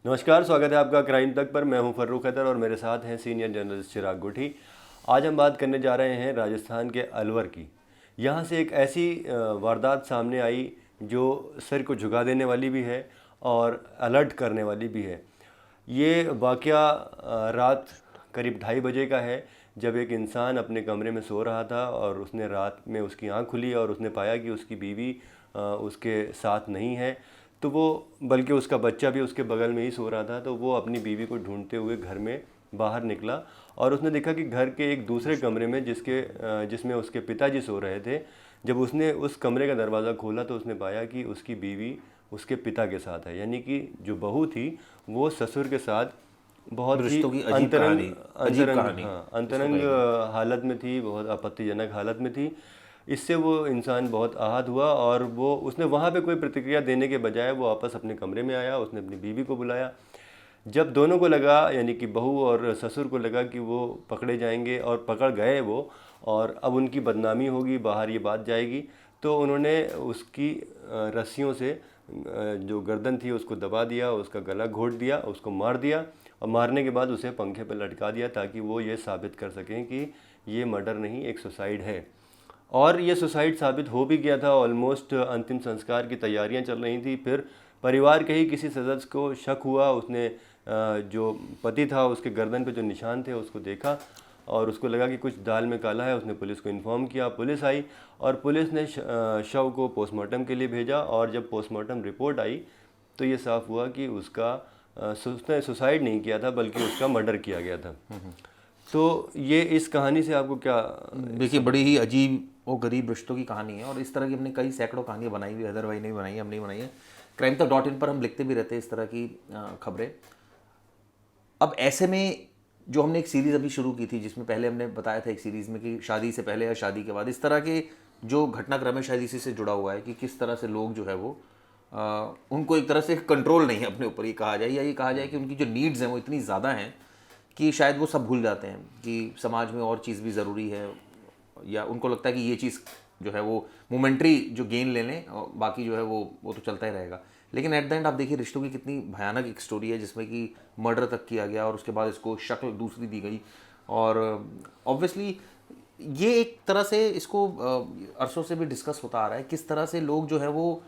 नमस्कार, स्वागत है आपका क्राइम तक पर। मैं हूं फर्रुख हैदर और मेरे साथ हैं सीनियर जर्नलिस्ट चिराग गुठी। आज हम बात करने जा रहे हैं राजस्थान के अलवर की। यहां से एक ऐसी वारदात सामने आई जो सिर को झुका देने वाली भी है और अलर्ट करने वाली भी है। ये वाक़या रात करीब 2:30 बजे का है, जब एक इंसान अपने कमरे में सो रहा था और उसने रात में उसकी आंख खुली और उसने पाया कि उसकी बीवी उसके साथ नहीं है। तो वो, बल्कि उसका बच्चा भी उसके बगल में ही सो रहा था, तो वो अपनी बीवी को ढूंढते हुए घर में बाहर निकला और उसने देखा कि घर के एक दूसरे कमरे में जिसमें उसके पिताजी सो रहे थे, जब उसने उस कमरे का दरवाज़ा खोला तो उसने पाया कि उसकी बीवी उसके पिता के साथ है। यानी कि जो बहू थी वो ससुर के साथ बहुत ही रिश्तों की अजीब कहानी, अजीब कहानी इसको अंतरंग कहेंगे। हालत में थी, बहुत आपत्तिजनक हालत में थी। इससे वो इंसान बहुत आहत हुआ और वो उसने वहाँ पे कोई प्रतिक्रिया देने के बजाय वो वापस अपने कमरे में आया। उसने अपनी बीवी को बुलाया। जब दोनों को लगा, यानी कि बहू और ससुर को लगा कि वो पकड़े जाएंगे और पकड़ गए वो, और अब उनकी बदनामी होगी, बाहर ये बात जाएगी, तो उन्होंने उसकी रस्सियों से जो गर्दन थी उसको दबा दिया, उसका गला घोंट दिया, उसको मार दिया और मारने के बाद उसे पंखे पर लटका दिया ताकि वो ये साबित कर सकें कि ये मर्डर नहीं, एक सुसाइड है। और ये सुसाइड साबित हो भी गया था। ऑलमोस्ट अंतिम संस्कार की तैयारियां चल रही थी। फिर परिवार के ही किसी सदस्य को शक हुआ। उसने जो पति था उसके गर्दन पे जो निशान थे उसको देखा और उसको लगा कि कुछ दाल में काला है। उसने पुलिस को इन्फॉर्म किया। पुलिस आई और पुलिस ने शव को पोस्टमार्टम के लिए भेजा और जब पोस्टमार्टम रिपोर्ट आई तो ये साफ हुआ कि उसने सुसाइड नहीं किया था बल्कि उसका मर्डर किया गया था। तो ये इस कहानी से आपको क्या? देखिए, बड़ी ही अजीब और गरीब रिश्तों की कहानी है और इस तरह की हमने कई सैकड़ों कहानियाँ बनाई हुई है। हैदर भाई ने भी बनाई है, हमने भी बनाई है। crimetub.in पर हम लिखते भी रहते हैं इस तरह की खबरें। अब ऐसे में जो हमने एक सीरीज़ अभी शुरू की थी, जिसमें पहले हमने बताया था एक सीरीज़ में कि शादी से पहले या शादी के बाद इस तरह के जो घटनाक्रम है शायद इसी से जुड़ा हुआ है कि किस तरह से लोग जो है वो उनको एक तरह से कंट्रोल नहीं है अपने ऊपर, ये कहा जाए, या ये कहा जाए कि उनकी जो नीड्स हैं वो इतनी ज़्यादा हैं कि शायद वो सब भूल जाते हैं कि समाज में और चीज़ भी ज़रूरी है, या उनको लगता है कि ये चीज़ जो है वो मोमेंट्री जो गेन ले लें और बाकी जो है वो तो चलता ही रहेगा। लेकिन एट द एंड आप देखिए रिश्तों की कितनी भयानक एक स्टोरी है, जिसमें कि मर्डर तक किया गया और उसके बाद इसको शक्ल दूसरी दी गई। और ऑब्वियसली ये एक तरह से इसको अरसों से भी डिस्कस होता आ रहा है किस तरह से लोग जो है वो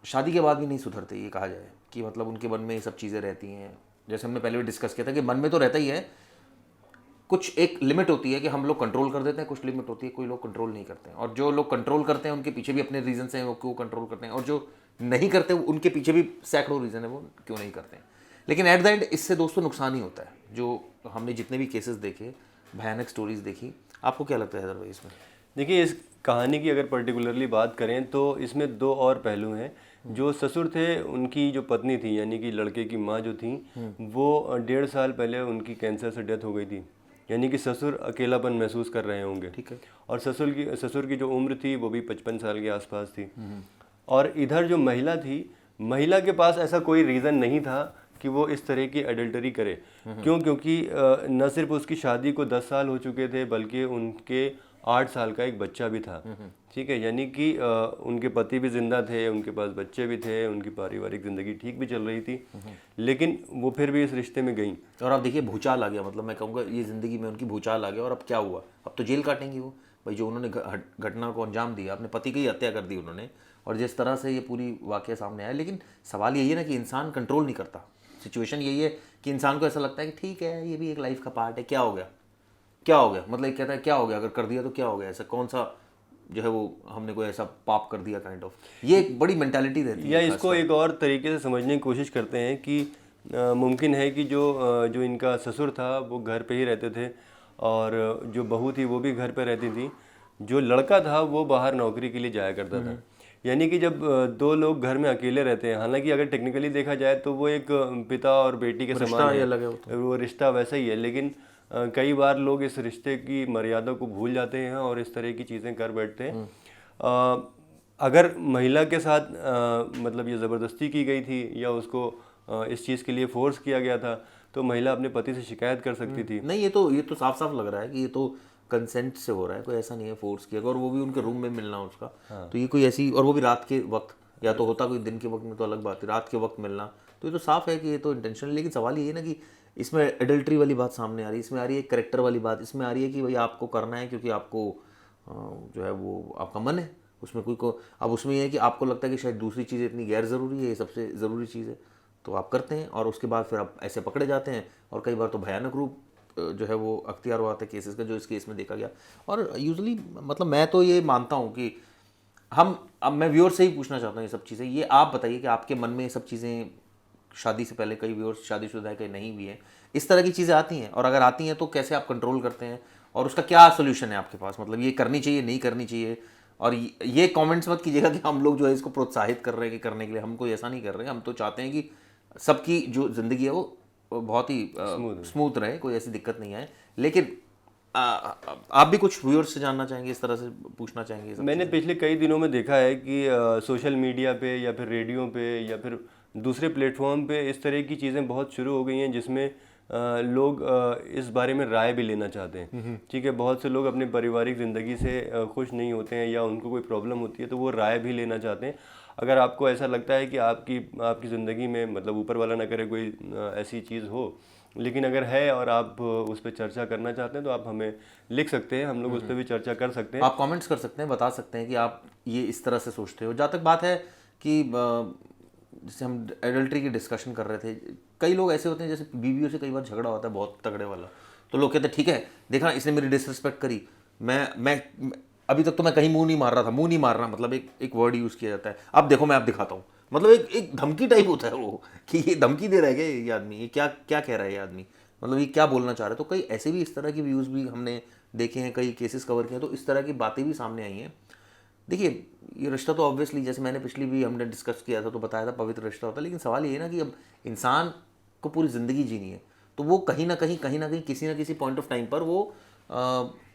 शादी के बाद भी नहीं सुधरते, ये कहा जाए कि मतलब उनके मन में ये सब चीज़ें रहती हैं। जैसे हमने पहले भी डिस्कस किया था कि मन में तो रहता ही है, कुछ एक लिमिट होती है कि हम लोग कंट्रोल कर देते हैं, कुछ लिमिट होती है कोई लोग कंट्रोल नहीं करते हैं, और जो लोग कंट्रोल करते हैं उनके पीछे भी अपने रीजन हैं वो क्यों कंट्रोल करते हैं, और जो नहीं करते उनके पीछे भी सैकड़ों रीज़न है वो क्यों नहीं करते हैं। लेकिन एट द एंड इससे दोस्तों नुकसान ही होता है। जो हमने जितने भी केसेस देखे, भयानक स्टोरीज देखी, आपको क्या लगता है हैदर भाई इसमें? देखिए, इस कहानी की अगर पर्टिकुलरली बात करें तो इसमें दो और पहलू हैं। जो ससुर थे, उनकी जो पत्नी थी यानी कि लड़के की माँ जो थी, वो 1.5 साल पहले उनकी कैंसर से डेथ हो गई थी। यानी कि ससुर अकेलापन महसूस कर रहे होंगे। ठीक है। और ससुर की जो उम्र थी वो भी 55 साल के आसपास थी। और इधर जो महिला थी, महिला के पास ऐसा कोई रीज़न नहीं था कि वो इस तरह की एडल्टरी करे। क्यों? क्योंकि न सिर्फ उसकी शादी को 10 साल हो चुके थे बल्कि उनके 8 साल का एक बच्चा भी था। ठीक है, यानी कि उनके पति भी जिंदा थे, उनके पास बच्चे भी थे, उनकी पारिवारिक ज़िंदगी ठीक भी चल रही थी, लेकिन वो फिर भी इस रिश्ते में गई। और आप देखिए भूचाल आ गया, मतलब मैं कहूँगा ये ज़िंदगी में उनकी भूचाल आ गया। और अब क्या हुआ? अब तो जेल काटेंगी वो भाई। जो उन्होंने घटना को अंजाम दिया, अपने पति की ही हत्या कर दी उन्होंने, और जिस तरह से ये पूरी वाकया सामने आया। लेकिन सवाल यही है ना कि इंसान कंट्रोल नहीं करता। सिचुएशन यही है कि इंसान को ऐसा लगता है कि ठीक है, ये भी एक लाइफ का पार्ट है, क्या हो गया, क्या हो गया, मतलब कहता है क्या हो गया, अगर कर दिया तो क्या हो गया, ऐसा कौन सा जो है वो हमने कोई ऐसा पाप कर दिया, काइंड ऑफ। ये एक बड़ी मेंटालिटी रहती या है। इसको एक और तरीके से समझने की कोशिश करते हैं कि मुमकिन है कि जो इनका ससुर था वो घर पे ही रहते थे और जो बहू थी वो भी घर पे रहती थी। जो लड़का था वो बाहर नौकरी के लिए जाया करता था। यानी कि जब दो लोग घर में अकेले रहते हैं, हालांकि अगर टेक्निकली देखा जाए तो वो एक पिता और बेटी के समान है, अलग है वो रिश्ता वैसा ही है। लेकिन कई बार लोग इस रिश्ते की मर्यादा को भूल जाते हैं और इस तरह की चीज़ें कर बैठते हैं। अगर महिला के साथ मतलब ये ज़बरदस्ती की गई थी या उसको इस चीज़ के लिए फोर्स किया गया था तो महिला अपने पति से शिकायत कर सकती थी। नहीं, ये तो साफ साफ लग रहा है कि ये तो कंसेंट से हो रहा है, कोई ऐसा नहीं है फोर्स किया गया, और वो भी उनके रूम में मिलना उसका। तो ये कोई ऐसी, और वो भी रात के वक्त, या तो होता कोई दिन के वक्त में तो अलग बात है, रात के वक्त मिलना तो ये तो साफ है कि ये तो इंटेंशनल। लेकिन सवाल ये है ना कि इसमें एडल्ट्री वाली बात सामने आ रही है, इसमें आ रही है करेक्टर वाली बात, इसमें आ रही है कि भाई आपको करना है क्योंकि आपको जो है वो आपका मन है उसमें कोई को। अब उसमें ये है कि आपको लगता है कि शायद दूसरी चीज़ इतनी गैर ज़रूरी है, ये सबसे ज़रूरी चीज़ है, तो आप करते हैं और उसके बाद फिर आप ऐसे पकड़े जाते हैं। और कई बार तो भयानक रूप जो है वो अख्तियार हुआ था केसेस का, जो इस केस में देखा गया। और यूजुअली मतलब मैं तो ये मानता हूँ कि हम, अब मैं व्यूअर से ही पूछना चाहता हूँ ये सब चीज़ें, ये आप बताइए कि आपके मन में ये सब चीज़ें शादी से पहले, कई व्यूअर्स शादीशुदा है कई नहीं भी हैं, इस तरह की चीज़ें आती हैं, और अगर आती हैं तो कैसे आप कंट्रोल करते हैं और उसका क्या सोल्यूशन है आपके पास, मतलब ये करनी चाहिए नहीं करनी चाहिए। और ये कमेंट्स मत कीजिएगा कि हम लोग जो है इसको प्रोत्साहित कर रहे हैं कि करने के लिए, हम कोई ऐसा नहीं कर रहे हैं। हम तो चाहते हैं कि सबकी जो ज़िंदगी है वो बहुत ही स्मूथ रहे, कोई ऐसी दिक्कत नहीं आए। लेकिन आप भी कुछ व्यूअर्स से जानना चाहेंगे, इस तरह से पूछना चाहेंगे? मैंने पिछले कई दिनों में देखा है कि सोशल मीडिया पे या फिर रेडियो पे या फिर दूसरे प्लेटफॉर्म पे इस तरह की चीज़ें बहुत शुरू हो गई हैं जिसमें लोग इस बारे में राय भी लेना चाहते हैं। ठीक है, बहुत से लोग अपने पारिवारिक ज़िंदगी से खुश नहीं होते हैं या उनको कोई प्रॉब्लम होती है तो वो राय भी लेना चाहते हैं। अगर आपको ऐसा लगता है कि आपकी ज़िंदगी में, मतलब ऊपर वाला ना करे कोई ऐसी चीज़ हो, लेकिन अगर है और आप उस पर चर्चा करना चाहते हैं तो आप हमें लिख सकते हैं, हम लोग उस पर भी चर्चा कर सकते हैं। आप कमेंट्स कर सकते हैं, बता सकते हैं कि आप ये इस तरह से सोचते हो। जहाँ तक बात है कि जैसे हम एडल्ट्री की डिस्कशन कर रहे थे, कई लोग ऐसे होते हैं जैसे बीवियों से कई बार झगड़ा होता है बहुत तगड़े वाला, तो लोग कहते हैं ठीक है देखा इसने मेरी डिसरिस्पेक्ट करी, मैं अभी तक तो मैं कहीं मुंह नहीं मार रहा था, मुंह नहीं मारना मतलब एक वर्ड यूज़ किया जाता है, अब देखो मैं अब दिखाता हूँ, मतलब एक धमकी टाइप होता है वो, कि ये धमकी दे रहा है क्या ये आदमी, ये क्या क्या कह रहा है ये आदमी, मतलब ये क्या बोलना चाह रहा है। तो कई ऐसे भी इस तरह के व्यूज़ भी हमने देखे हैं, कई केसेस कवर किए हैं, तो इस तरह की बातें भी सामने आई हैं। देखिए ये रिश्ता तो ऑब्वियसली, जैसे मैंने पिछली भी हमने डिस्कस किया था तो बताया था पवित्र रिश्ता होता है, लेकिन सवाल ये है ना कि अब इंसान को पूरी ज़िंदगी जीनी है, तो वो कहीं ना कहीं किसी ना किसी पॉइंट ऑफ टाइम पर वो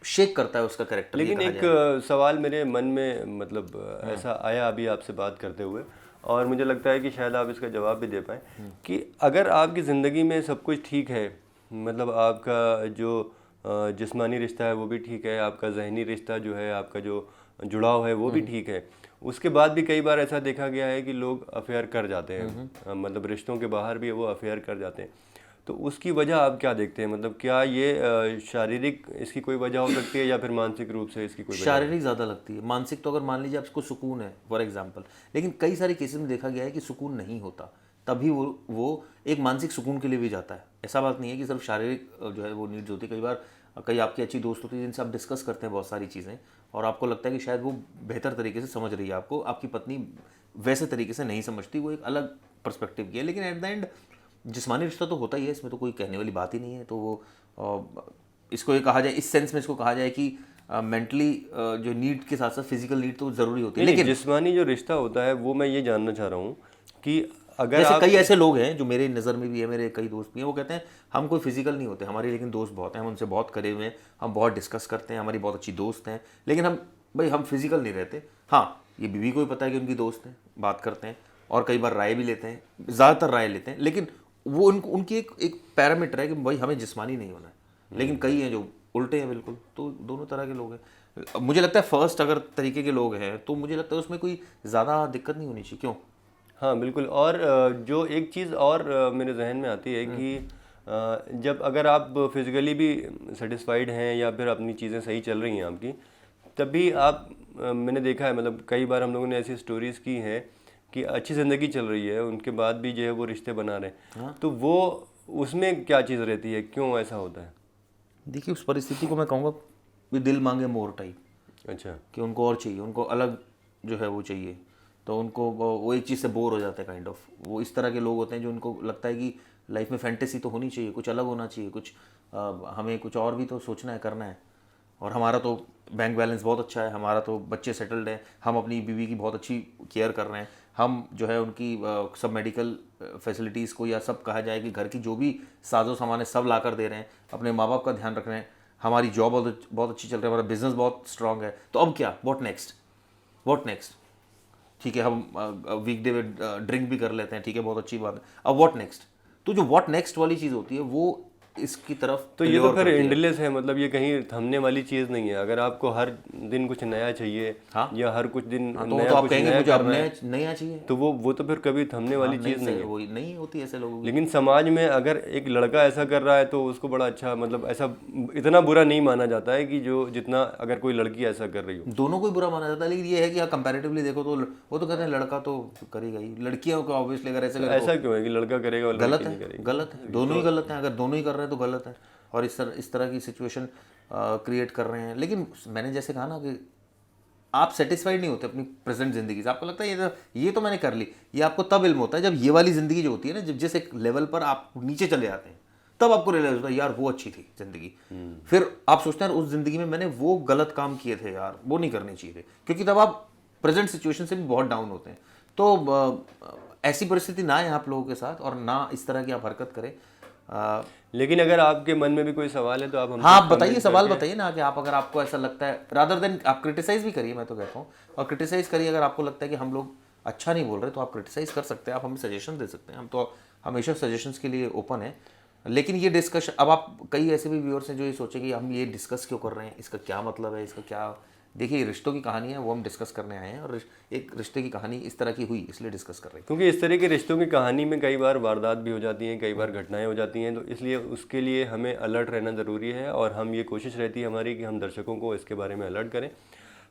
शेक करता है उसका करेक्टर। लेकिन एक सवाल मेरे मन में, मतलब ऐसा आया अभी आपसे बात करते हुए, और मुझे लगता है कि शायद आप इसका जवाब भी दे पाएँ कि अगर आपकी ज़िंदगी में सब कुछ ठीक है, मतलब आपका जो जिस्मानी रिश्ता है वो भी ठीक है, आपका जहनी रिश्ता जो है, आपका जो जुड़ाव है वो भी ठीक है, उसके बाद भी कई बार ऐसा देखा गया है कि लोग अफेयर कर जाते हैं, मतलब रिश्तों के बाहर भी वो अफेयर कर जाते हैं, तो उसकी वजह आप क्या देखते हैं? मतलब क्या ये शारीरिक इसकी कोई वजह हो सकती है या फिर मानसिक रूप से इसकी कोई वजह? शारीरिक ज़्यादा लगती है, मानसिक तो अगर मान लीजिए आपको सुकून है फॉर एग्जांपल, लेकिन कई सारे केसेस में देखा गया है कि सुकून नहीं होता, तभी वो एक मानसिक सुकून के लिए भी जाता है। ऐसा बात नहीं है कि सिर्फ शारीरिक जो है वो नीड्स होती है। कई बार कई आपकी अच्छी दोस्त होती है जिनसे आप डिस्कस करते हैं बहुत सारी चीज़ें, और आपको लगता है कि शायद वो बेहतर तरीके से समझ रही है आपको, आपकी पत्नी वैसे तरीके से नहीं समझती, वो एक अलग पर्सपेक्टिव की है। लेकिन एट द एंड जिस्मानी रिश्ता तो होता ही है, इसमें तो कोई कहने वाली बात ही नहीं है। तो वो इसको ये कहा जाए, इस सेंस में इसको कहा जाए कि मेंटली जो नीड के साथ साथ फिजिकल नीड तो ज़रूरी होती है। लेकिन जिस्मानी जो रिश्ता होता है वो मैं ये जानना चाह रहा हूँ कि अगर जैसे आप, कई ऐसे लोग हैं जो मेरे नज़र में भी है, मेरे कई दोस्त भी हैं, वो कहते हैं हम कोई फिजिकल नहीं होते हमारे, लेकिन दोस्त बहुत हैं, हम उनसे बहुत करे हुए हैं, हम बहुत डिस्कस करते हैं, हमारी बहुत अच्छी दोस्त हैं, लेकिन हम फिजिकल नहीं रहते। हाँ, ये बीवी को भी पता है कि उनकी दोस्त हैं, बात करते हैं और कई बार राय भी लेते हैं, ज़्यादातर राय लेते हैं, लेकिन वो उनकी एक पैरामीटर है कि भाई हमें जिस्मानी नहीं होना है। लेकिन कई हैं जो उल्टे हैं बिल्कुल, तो दोनों तरह के लोग हैं। मुझे लगता है फर्स्ट अगर तरीके के लोग हैं तो मुझे लगता है उसमें कोई ज़्यादा दिक्कत नहीं होनी चाहिए। क्यों? हाँ बिल्कुल। और जो एक चीज़ और मेरे जहन में आती है कि जब अगर आप फिज़िकली भी सेटिस्फाइड हैं या फिर अपनी चीज़ें सही चल रही हैं आपकी, तभी आप, मैंने देखा है, मतलब कई बार हम लोगों ने ऐसी स्टोरीज़ की हैं कि अच्छी ज़िंदगी चल रही है उनके बाद भी जो है वो रिश्ते बना रहे हैं, तो वो उसमें क्या चीज़ रहती है, क्यों ऐसा होता है? देखिए उस परिस्थिति को मैं कहूँगा भी दिल मांगे मोर टाइप, अच्छा। कि उनको और चाहिए, उनको अलग जो है वो चाहिए, तो उनको वो एक चीज़ से बोर हो जाते हैं काइंड ऑफ। वो इस तरह के लोग होते हैं जो उनको लगता है कि लाइफ में फैंटेसी तो होनी चाहिए, कुछ अलग होना चाहिए, कुछ हमें कुछ और भी तो सोचना है, करना है। और हमारा तो बैंक बैलेंस बहुत अच्छा है, हमारा तो बच्चे सेटल्ड हैं, हम अपनी बीवी की बहुत अच्छी केयर कर रहे हैं, हम जो है उनकी सब मेडिकल फैसिलिटीज़ को, या सब कहा जाए कि घर की जो भी साजो सामान है सब ला कर दे रहे हैं, अपने माँ बाप का ध्यान रख रहे हैं, हमारी जॉब बहुत अच्छी चल रही है, हमारा बिजनेस बहुत स्ट्रांग है, तो अब क्या, व्हाट नेक्स्ट? ठीक है, हम वीकडे में ड्रिंक भी कर लेते हैं, ठीक है, बहुत अच्छी बात है, अब व्हाट नेक्स्ट? तो जो व्हाट नेक्स्ट वाली चीज़ होती है वो इसकी तरफ तो ये तो फिर एंडलेस है, मतलब ये कहीं थमने वाली चीज़ नहीं है। अगर आपको हर दिन कुछ नया चाहिए या हर कुछ दिन तो नया आप कुछ कहेंगे नया मुझे अब करना है, नया चाहिए, तो वो तो फिर कभी थमने वाली चीज़ नहीं है। वही नहीं होती ऐसे लोगों की। लेकिन समाज में अगर एक लड़का ऐसा कर रहा है तो उसको बड़ा अच्छा, मतलब ऐसा इतना बुरा नहीं माना जाता है कि जो जितना अगर कोई लड़की ऐसा कर रही हो। दोनों को ही बुरा माना जाता है, लेकिन ये है कि हाँ कंपैरेटिवली देखो तो वो तो कहते हैं लड़का तो करेगा ही, लड़कियों को ऑब्वियसली अगर ऐसे तो करे ऐसा क्यों है कि लड़का करेगा और गलत लड़की नहीं है, करेगी? गलत है, दोनों ही गलत हैं। अगर दोनों ही कर रहे हैं तो गलत है, और इस तरह की सिचुएशन क्रिएट कर रहे हैं। लेकिन मैंने जैसे कहा ना कि आप सेटिस्फाइड नहीं होते अपनी प्रेजेंट जिंदगी से, आपको लगता है ये तो मैंने कर ली। ये आपको तब इल्म होता है जब ये वाली जिंदगी जो होती है ना, जब जिस एक लेवल पर आप नीचे चले जाते हैं, तब आपको रियलाइज होता है यार वो अच्छी थी जिंदगी। फिर आप सोचते हैं उस जिंदगी में मैंने वो गलत काम किए थे यार, वो नहीं करने चाहिए थे, क्योंकि तब आप प्रेजेंट सिचुएशन से भी बहुत डाउन होते हैं। तो ऐसी परिस्थिति ना आए आप लोगों के साथ, और ना इस तरह की आप हरकत करें। लेकिन अगर आपके मन में भी कोई सवाल है तो आप हमसे हाँ आप बताइए, comment सवाल करके- बताइए ना कि आप, अगर आपको ऐसा लगता है, रादर देन आप क्रिटिसाइज भी करिए, मैं तो कहता हूँ, और क्रिटिसाइज करिए। अगर आपको लगता है कि हम लोग अच्छा नहीं बोल रहे तो आप क्रिटिसाइज कर सकते हैं, आप हमें सजेशन दे सकते हैं, हम तो हमेशा सजेशंस के लिए ओपन है। लेकिन ये डिस्कशन, अब आप कई ऐसे भी व्यूअर्स हैं जो ये सोचेंगे हम ये डिस्कस क्यों कर रहे हैं, इसका क्या मतलब है, इसका क्या। देखिए रिश्तों की कहानी है, वो हम डिस्कस करने आए हैं, और एक रिश्ते की कहानी इस तरह की हुई इसलिए डिस्कस कर रहे हैं। क्योंकि इस तरह के रिश्तों की कहानी में कई बार वारदात भी हो जाती हैं, कई बार घटनाएं हो जाती हैं, तो इसलिए उसके लिए हमें अलर्ट रहना ज़रूरी है। और हम ये कोशिश रहती है हमारी कि हम दर्शकों को इसके बारे में अलर्ट करें।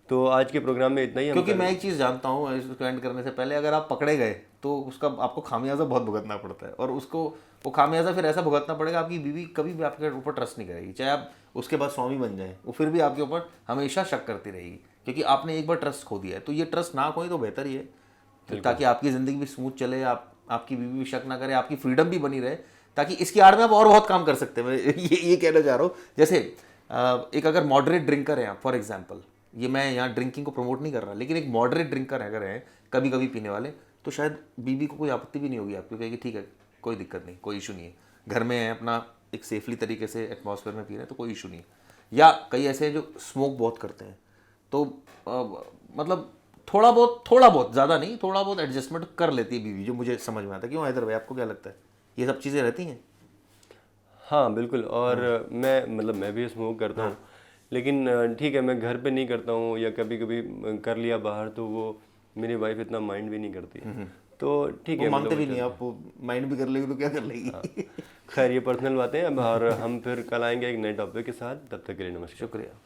तो आज के प्रोग्राम में इतना ही। हम क्योंकि मैं एक चीज़ जानता हूँ, इसको एंड करने से पहले, अगर आप पकड़े गए तो उसका आपको खामियाजा बहुत भुगतना पड़ता है, और उसको वो खामियाजा फिर ऐसा भुगतना पड़ेगा, आपकी बीवी कभी भी आपके ऊपर ट्रस्ट नहीं करेगी, चाहे आप उसके बाद स्वामी बन जाए, वो फिर भी आपके ऊपर हमेशा शक करती रहेगी, क्योंकि आपने एक बार ट्रस्ट खो दिया है। तो ये ट्रस्ट ना खोए तो बेहतर ही है, ताकि आपकी ज़िंदगी भी स्मूथ चले, आपकी बीवी भी शक ना करे, आपकी फ्रीडम भी बनी रहे, ताकि इसकी आड़ में आप और बहुत काम कर सकते हैं। मैं ये कहना चाह रहा हूँ। जैसे एक अगर मॉडरेट ड्रिंकर है आप, फॉर एग्जाम्पल, ये मैं यहाँ ड्रिंकिंग को प्रमोट नहीं कर रहा, लेकिन एक मॉडरेट ड्रिंकर अगर है, कभी कभी पीने वाले, तो शायद बीबी को कोई आपत्ति भी नहीं होगी, आपको कहेगी ठीक है कोई दिक्कत नहीं, कोई इशू नहीं है, घर में है अपना एक सेफली तरीके से एटमॉस्फेयर में पी रहे हैं तो कोई इशू नहीं है। या कई ऐसे हैं जो स्मोक बहुत करते हैं, तो मतलब थोड़ा बहुत, ज़्यादा नहीं, थोड़ा बहुत एडजस्टमेंट कर लेती है बीवी, जो मुझे समझ में आता है। क्यों हैदर भाई, आपको क्या लगता है, ये सब चीज़ें रहती हैं? हाँ बिल्कुल। और मैं भी स्मोक करता हूँ, लेकिन ठीक है, मैं घर पे नहीं करता हूँ, या कभी कभी कर लिया बाहर, तो वो मेरी वाइफ इतना माइंड भी नहीं करती। तो ठीक है, मानते भी नहीं आप, माइंड भी कर लेगी तो क्या कर लेगी। खैर ये पर्सनल बातें हैं अब, और हम फिर कल आएंगे एक नए टॉपिक के साथ। तब तक के लिए नमस्कार। शुक्रिया।